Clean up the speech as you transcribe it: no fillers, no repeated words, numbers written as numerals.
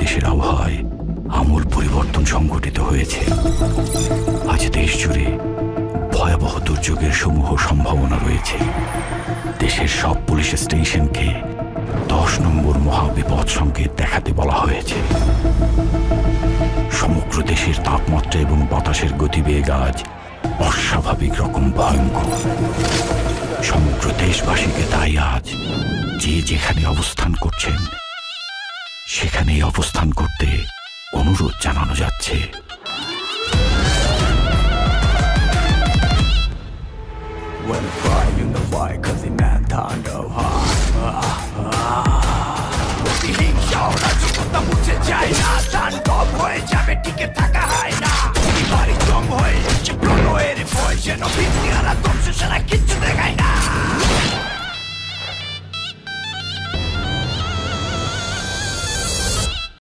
দেশের আবহাওয়ায় আমূল পরিবর্তন সংঘটিত হয়েছে। আজ দেশ জুড়ে ভয়াবহ দুর্যোগের সমূহ সম্ভাবনা রয়েছে। দেশের সব পুলিশ স্টেশনকে 10 নম্বর মহাবিপদ সংকেত দেখাতে বলা হয়েছে। সমগ্র দেশের তাপমাত্রা এবং বাতাসের গতিবেগ আজ অস্বাভাবিক রকম ভয়ঙ্কর। সমগ্র দেশবাসীকে তাই আজ যে যেখানে অবস্থান করছেন সেখানেই অবস্থান করতে অনুরোধ জানানো যাচ্ছে। প্রতিহিংসা ওরা যুগতা মুছে যায় না, তাণ্ডব হয়ে যাবে টিকে থাকা